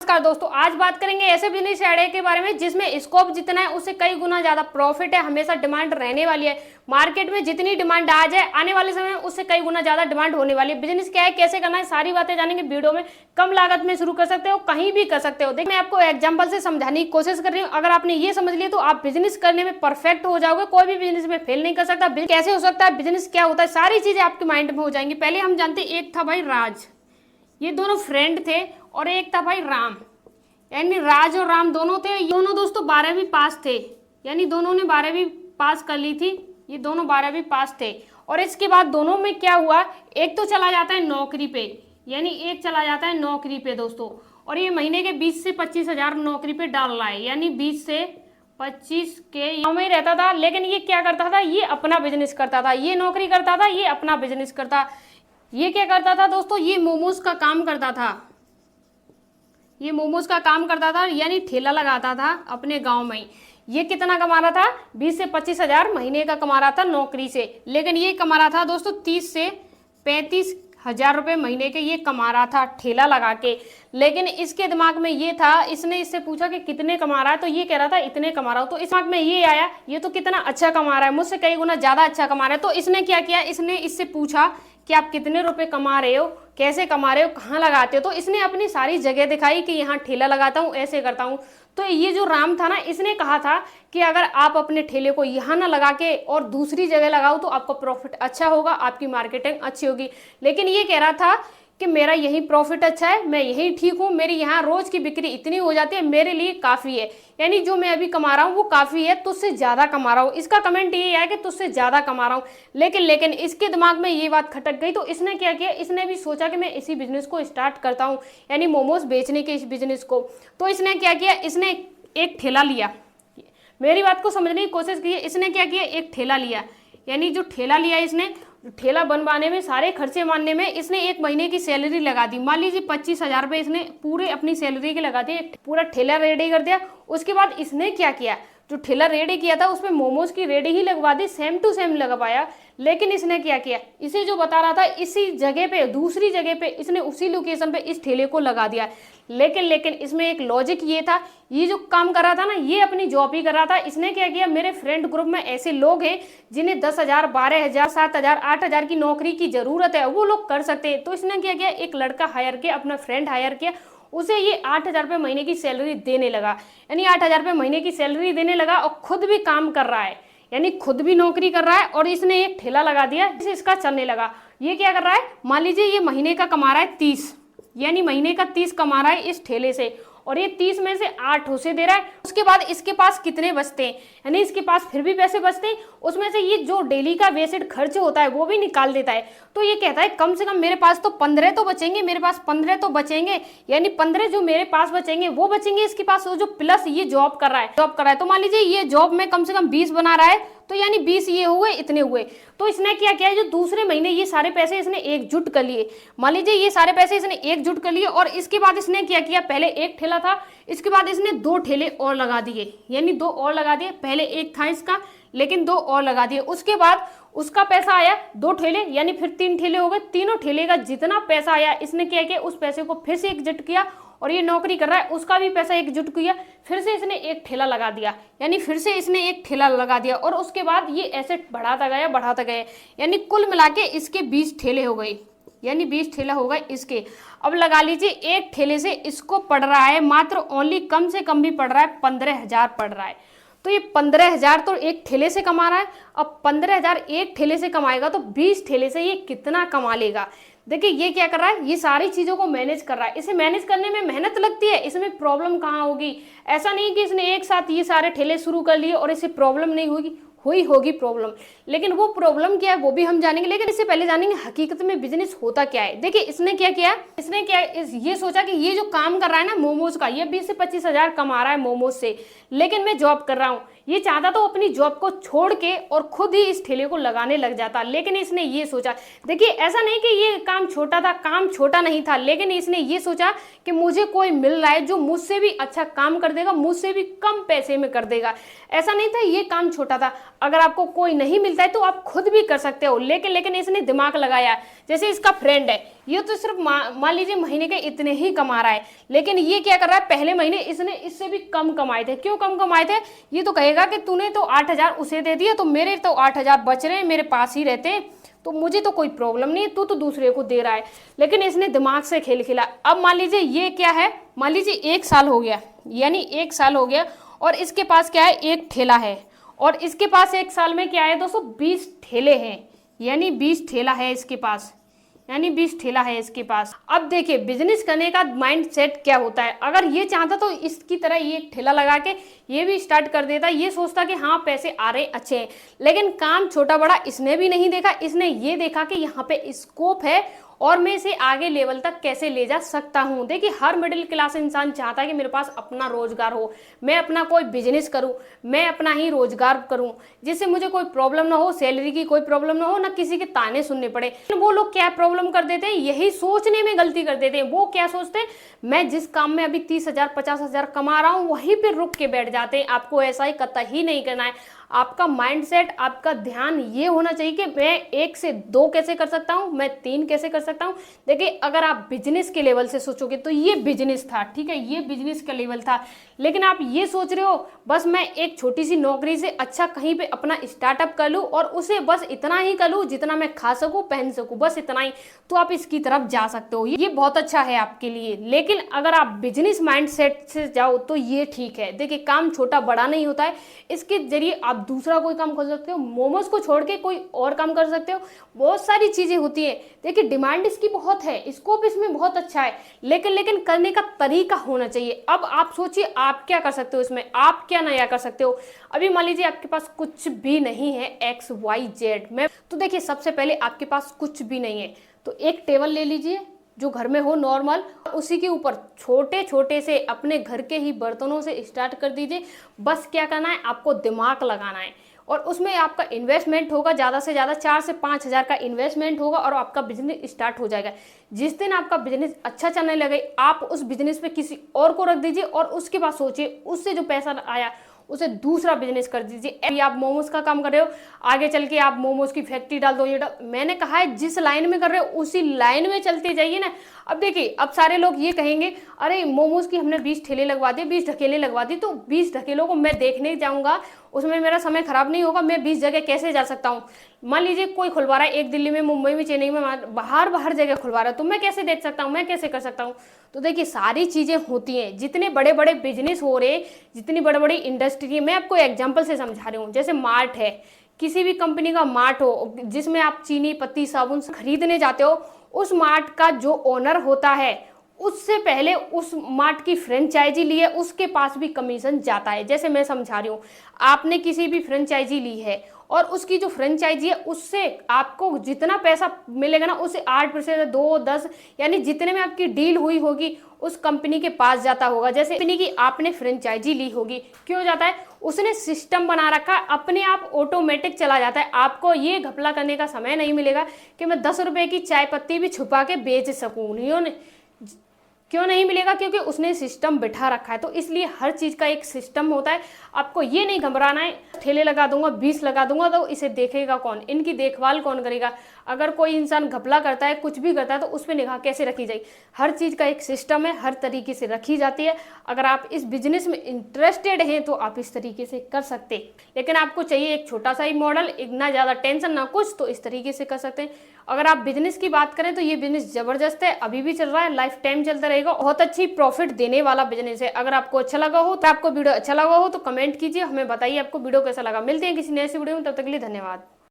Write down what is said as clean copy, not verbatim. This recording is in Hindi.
नमस्कार दोस्तों, आज बात करेंगे ऐसे बिजनेस आइडिया के बारे में जिसमें स्कोप जितना है उससे कई गुना ज्यादा प्रॉफिट है। हमेशा डिमांड रहने वाली है। मार्केट में जितनी डिमांड आ जाए आने वाले समय में उससे कई गुना ज्यादा डिमांड होने वाली है। बिजनेस क्या है, कैसे करना है, सारी बातें जानेंगे वीडियो में। कम लागत में शुरू कर सकते हो, कहीं भी कर सकते हो। देखिए, मैं आपको एग्जाम्पल से समझाने की कोशिश कर रही हूँ। अगर आपने ये समझ लिया तो आप बिजनेस करने में परफेक्ट हो जाओगे। कोई भी बिजनेस में फेल नहीं कर सकता। कैसे हो सकता है, बिजनेस क्या होता है, सारी चीजें आपके माइंड में हो जाएंगी। पहले हम जानते हैं, एक था भाई राज, ये दोनों फ्रेंड थे, और एक था भाई राम। यानी राज और राम दोनों थे। ये दोनों दोस्तों 12वीं पास थे, यानी दोनों ने 12वीं पास कर ली थी। ये दोनों 12वीं पास थे। और इसके बाद दोनों में क्या हुआ, एक तो चला जाता है नौकरी पे, यानी एक चला जाता है नौकरी पे दोस्तों, और ये महीने के 20 से 25 हजार नौकरी पे डाल रहा है। यानी 20 से 25 के गाँव में ही रहता था। लेकिन ये क्या करता था, ये अपना बिजनेस करता था। ये नौकरी करता था, ये अपना बिजनेस करता। ये क्या करता था दोस्तों, ये मोमोज का काम करता था। ये मोमोज का काम करता था, यानी ठेला लगाता था अपने गांव में। ये कितना कमा रहा था, 20 से 25 हजार महीने का कमा रहा था नौकरी से। लेकिन ये कमा रहा था दोस्तों 30 से 35 हजार रुपये महीने के, ये कमा रहा था ठेला लगा के। लेकिन इसके दिमाग में ये था, इसने इससे पूछा कि कितने कमा रहा है, तो ये कह रहा था इतने कमा रहा हूँ। तो इस दिमाग में ये आया, ये तो कितना अच्छा कमा रहा है, मुझसे कई गुना ज्यादा अच्छा कमा रहा है। तो इसने क्या किया, इसने इससे पूछा कि आप कितने रुपए कमा रहे हो, कैसे कमा रहे हो, कहाँ लगाते हो। तो इसने अपनी सारी जगह दिखाई कि यहाँ ठेला लगाता हूँ, ऐसे करता हूँ। तो ये जो राम था ना, इसने कहा था कि अगर आप अपने ठेले को यहाँ ना लगा के और दूसरी जगह लगाओ तो आपका प्रॉफिट अच्छा होगा, आपकी मार्केटिंग अच्छी होगी। लेकिन ये कह रहा था कि मेरा यही प्रॉफिट अच्छा है, मैं यही ठीक हूँ, मेरी यहाँ रोज की बिक्री इतनी हो जाती है, मेरे लिए काफ़ी है। यानी जो मैं अभी कमा रहा हूँ वो काफ़ी है, तुझसे ज़्यादा कमा रहा हूँ। इसका कमेंट ये है कि तुझसे ज़्यादा कमा रहा हूँ। लेकिन इसके दिमाग में ये बात खटक गई। तो इसने क्या किया, इसने भी सोचा कि मैं इसी बिजनेस को स्टार्ट करता हूँ, यानी मोमोज बेचने के इस बिजनेस को। तो इसने क्या किया, इसने एक ठेला लिया। मेरी बात को समझने की कोशिश की। इसने क्या किया, एक ठेला लिया। यानी जो ठेला लिया, इसने ठेला बनवाने में, सारे खर्चे मानने में इसने एक महीने की सैलरी लगा दी। मान लीजिए 25 हजार रुपये इसने पूरे अपनी सैलरी के लगा दिए। पूरा ठेला रेडी कर दिया। उसके बाद इसने क्या किया, जो ठेला रेडी किया था उसमें मोमोज की रेडी ही लगवा दी, सेम टू सेम लगवाया। लेकिन इसने क्या किया, इसे जो बता रहा था इसी जगह पे, दूसरी जगह पे इसने उसी लोकेशन पे इस ठेले को लगा दिया। लेकिन इसमें एक लॉजिक ये था, ये जो काम कर रहा था ना, ये अपनी जॉब ही कर रहा था। इसने क्या किया, मेरे फ्रेंड ग्रुप में ऐसे लोग हैं जिन्हें 10,000, 12,000, 7,000, 8,000 की नौकरी की जरूरत है, वो लोग कर सकते हैं। तो इसने क्या किया, एक लड़का हायर किया, अपना फ्रेंड हायर किया, उसे ये 8,000 रुपये महीने की सैलरी देने लगा। यानी 8,000 रुपये महीने की सैलरी देने लगा और खुद भी काम कर रहा है, यानी खुद भी नौकरी कर रहा है। और इसने एक ठेला लगा दिया जिससे इसका चलने लगा। ये क्या कर रहा है, मान लीजिए ये महीने का कमा रहा है 30, यानी महीने का 30 कमा रहा है इस ठेले से, और ये 30 में से 8 उसे दे रहा है। उसके बाद इसके पास कितने बचते हैं, यानी इसके पास फिर भी पैसे बचते हैं। उसमें से ये जो डेली का बेसिड खर्च होता है वो भी निकाल देता है। तो ये कहता है कम से कम मेरे पास तो 15 तो बचेंगे, मेरे पास 15 तो बचेंगे। यानी 15 जो मेरे पास बचेंगे वो बचेंगे इसके पास, वो जो प्लस ये जॉब कर रहा है। तो मान लीजिए ये जॉब में कम से कम 20 बना रहा है, तो यानी 20 ये हुए, इतने हुए। तो इसने क्या किया, जो दूसरे महीने ये सारे पैसे इसने एकजुट कर लिए। मान लीजिए ये सारे पैसे इसने एकजुट कर लिए, और इसके बाद इसने क्या किया, पहले एक ठेला था, इसके बाद इसने 2 ठेले और लगा दिए, यानी 2 और लगा दिए। पहले एक था इसका, लेकिन 2 और लगा दिए। उसके बाद उसका पैसा आया 2 ठेले, यानी फिर 3 ठेले हो गए। तीनों ठेले का जितना पैसा आया इसने क्या किया, उस पैसे को फिर से एकजुट किया, और ये नौकरी कर रहा है उसका भी पैसा एकजुट किया। फिर से इसने एक ठेला लगा दिया, यानी फिर से इसने एक ठेला लगा दिया, और उसके बाद ये ऐसे बढ़ाता गया, यानी कुल मिला के इसके 20 ठेले हो गए, यानी 20 ठेला हो गए इसके। अब लगा लीजिए एक ठेले से इसको पड़ रहा है मात्र ओनली, कम से कम भी पड़ रहा है 15,000 पड़ रहा है। तो ये 15,000 तो एक ठेले से कमा रहा है। अब 15,000 एक ठेले से कमाएगा तो 20 ठेले से ये कितना कमा लेगा। देखिए ये क्या कर रहा है, ये सारी चीजों को मैनेज कर रहा है। इसे मैनेज करने में मेहनत लगती है, इसमें प्रॉब्लम कहाँ होगी। ऐसा नहीं कि इसने एक साथ ये सारे ठेले शुरू कर लिए और इसे प्रॉब्लम नहीं होगी, होगी प्रॉब्लम। लेकिन वो प्रॉब्लम क्या है वो भी हम जानेंगे। लेकिन इससे पहले जानेंगे हकीकत में बिजनेस होता क्या है। देखिए इसने क्या किया, ये सोचा कि ये जो काम कर रहा है ना मोमोज का, ये 20 से 25 हजार कमा रहा है मोमोज से, लेकिन मैं जॉब कर रहा हूँ, ये चाहता तो अपनी जॉब को छोड़ के और खुद ही इस ठेले को लगाने लग जाता, लेकिन इसने ये सोचा, देखिए ऐसा नहीं कि ये काम छोटा था, काम छोटा नहीं था, लेकिन इसने ये सोचा कि मुझे कोई मिल रहा है जो मुझसे भी अच्छा काम कर देगा, मुझसे भी कम पैसे में कर देगा। ऐसा नहीं था ये काम छोटा था, अगर आपको कोई नहीं मिलता है तो आप खुद भी कर सकते हो, लेकिन इसने दिमाग लगाया। जैसे इसका फ्रेंड है, ये तो सिर्फ मान लीजिए महीने के इतने ही कमा रहा है, लेकिन ये क्या कर रहा है, पहले महीने इसने इससे भी कम कमाए थे। क्यों कम कमाए थे? ये तो कहेगा कि तूने तो 8,000 उसे दे दिया, तो मेरे तो 8,000 बच रहे हैं, मेरे पास ही रहते हैं, तो मुझे तो कोई प्रॉब्लम नहीं है, तू तो दूसरे को दे रहा है। लेकिन इसने दिमाग से खेल खेला। अब मान लीजिए ये क्या है, मान लीजिए 1 साल हो गया, यानी 1 साल हो गया और इसके पास क्या है, एक ठेला है, और इसके पास 1 साल में क्या है दोस्तों, 20 ठेले हैं, यानी 20 ठेला है इसके पास, यानी 20 ठेला है इसके पास। अब देखिए बिजनेस करने का माइंडसेट क्या होता है। अगर ये चाहता तो इसकी तरह ये एक ठेला लगा के ये भी स्टार्ट कर देता, ये सोचता कि हाँ पैसे आ रहे अच्छे हैं, लेकिन काम छोटा बड़ा इसने भी नहीं देखा। इसने ये देखा कि यहाँ पे स्कोप है और मैं इसे आगे लेवल तक कैसे ले जा सकता हूँ। देखिए हर मिडिल क्लास इंसान चाहता है कि मेरे पास अपना रोजगार हो, मैं अपना कोई बिजनेस करूँ, मैं अपना ही रोजगार करूँ, जिससे मुझे कोई प्रॉब्लम ना हो, सैलरी की कोई प्रॉब्लम ना हो, ना किसी के ताने सुनने पड़े। वो लोग क्या प्रॉब्लम कर देते हैं, यही सोचने में गलती कर देते हैं। वो क्या सोचते हैं, मैं जिस काम में अभी 30,000 50,000 कमा रहा हूँ वहीं पर रुक के बैठ जाते हैं। आपको ऐसा ही कतई नहीं करना है। आपका माइंडसेट, आपका ध्यान ये होना चाहिए कि मैं 1 से 2 कैसे कर सकता हूँ, मैं 3 कैसे कर सकता हूँ। देखिए अगर आप बिजनेस के लेवल से सोचोगे तो ये बिजनेस था, ठीक है, ये बिजनेस का लेवल था, लेकिन आप ये सोच रहे हो बस मैं एक छोटी सी नौकरी से अच्छा कहीं पे अपना स्टार्टअप कर लूँ और उसे बस इतना ही कर लूँ जितना मैं खा सकूँ पहन सकूँ, बस इतना ही, तो आप इसकी तरफ जा सकते हो, ये बहुत अच्छा है आपके लिए। लेकिन अगर आप बिजनेस माइंडसेट से जाओ तो ये ठीक है। देखिए काम छोटा बड़ा नहीं होता है, इसके जरिए आप दूसरा कोई काम कर सकते हो, मोमोज को छोड़ के कोई और काम कर सकते हो, बहुत सारी चीजें होती है। देखिए डिमांड इसकी बहुत है, स्कोप इसमें बहुत अच्छा है, लेकिन करने का तरीका होना चाहिए। अब आप सोचिए आप क्या कर सकते हो इसमें, आप क्या नया कर सकते हो। अभी मान लीजिए आपके पास कुछ भी नहीं है XYZ में, तो देखिए सबसे पहले आपके पास कुछ भी नहीं है तो एक टेबल ले लीजिए जो घर में हो नॉर्मल, उसी के ऊपर छोटे छोटे से अपने घर के ही बर्तनों से स्टार्ट कर दीजिए। बस क्या करना है, आपको दिमाग लगाना है और उसमें आपका इन्वेस्टमेंट होगा, ज़्यादा से ज़्यादा 4 से 5,000 का इन्वेस्टमेंट होगा और आपका बिजनेस स्टार्ट हो जाएगा। जिस दिन आपका बिजनेस अच्छा चलने लगे आप उस बिजनेस पे किसी और को रख दीजिए और उसके बाद सोचिए उससे जो पैसा आया उसे दूसरा बिजनेस कर दीजिए। अभी आप मोमोज का काम कर रहे हो, आगे चल के आप मोमोज की फैक्ट्री डाल दो, ये मैंने कहा है जिस लाइन में कर रहे हो उसी लाइन में चलते जाइए ना। अब देखिए अब सारे लोग ये कहेंगे अरे मोमोज की हमने 20 ठेले लगवा दिए, 20 ढकेले लगवा दी, तो 20 ढकेलों को मैं देखने जाऊंगा उसमें मेरा समय खराब नहीं होगा, मैं 20 जगह कैसे जा सकता हूँ। मान लीजिए कोई खुलवा रहा है, एक दिल्ली में, मुंबई में, चेन्नई में, बाहर जगह खुलवा रहा है, तो मैं कैसे देख सकता हूँ, मैं कैसे कर सकता हूँ। तो देखिए सारी चीजें होती हैं, जितने बड़े बड़े बिजनेस हो रहे, जितनी बड़ी बड़ी इंडस्ट्री है, मैं आपको एग्जाम्पल से समझा रही हूँ। जैसे मार्ट है, किसी भी कंपनी का मार्ट हो जिसमें आप चीनी पत्ती साबुन खरीदने जाते हो, उस मार्ट का जो ओनर होता है उससे पहले उस मार्ट की फ्रेंचाइजी ली है, उसके पास भी कमीशन जाता है। जैसे मैं समझा रही हूँ, आपने किसी भी फ्रेंचाइजी ली है और उसकी जो फ्रेंचाइजी है उससे आपको जितना पैसा मिलेगा ना, उससे 8%, 2, 10, यानी जितने में आपकी डील हुई होगी उस कंपनी के पास जाता होगा। जैसे कंपनी की आपने फ्रेंचाइजी ली होगी, क्यों जाता है, उसने सिस्टम बना रखा, अपने आप ऑटोमेटिक चला जाता है। आपको ये घपला करने का समय नहीं मिलेगा कि मैं 10 रुपए की चाय पत्ती भी छुपा के बेच सकूँ, क्यों नहीं मिलेगा, क्योंकि उसने सिस्टम बिठा रखा है। तो इसलिए हर चीज़ का एक सिस्टम होता है, आपको ये नहीं घबराना है ठेले लगा दूंगा 20 लगा दूंगा तो इसे देखेगा कौन, इनकी देखभाल कौन करेगा। अगर कोई इंसान घपला करता है, कुछ भी करता है, तो उस पर निगाह कैसे रखी जाएगी। हर चीज़ का एक सिस्टम है, हर तरीके से रखी जाती है। अगर आप इस बिजनेस में इंटरेस्टेड हैं तो आप इस तरीके से कर सकते, लेकिन आपको चाहिए एक छोटा सा ही मॉडल, इतना ज़्यादा टेंशन ना कुछ, तो इस तरीके से कर सकते हैं। अगर आप बिजनेस की बात करें तो ये बिजनेस जबरदस्त है, अभी भी चल रहा है, लाइफ टाइम चलता रहेगा, बहुत अच्छी प्रॉफिट देने वाला बिजनेस है। अगर आपको अच्छा लगा हो तो आपको वीडियो अच्छा लगा हो तो कमेंट कीजिए, हमें बताइए आपको वीडियो कैसा लगा। मिलते हैं किसी नए वीडियो में, तब तक के लिए धन्यवाद।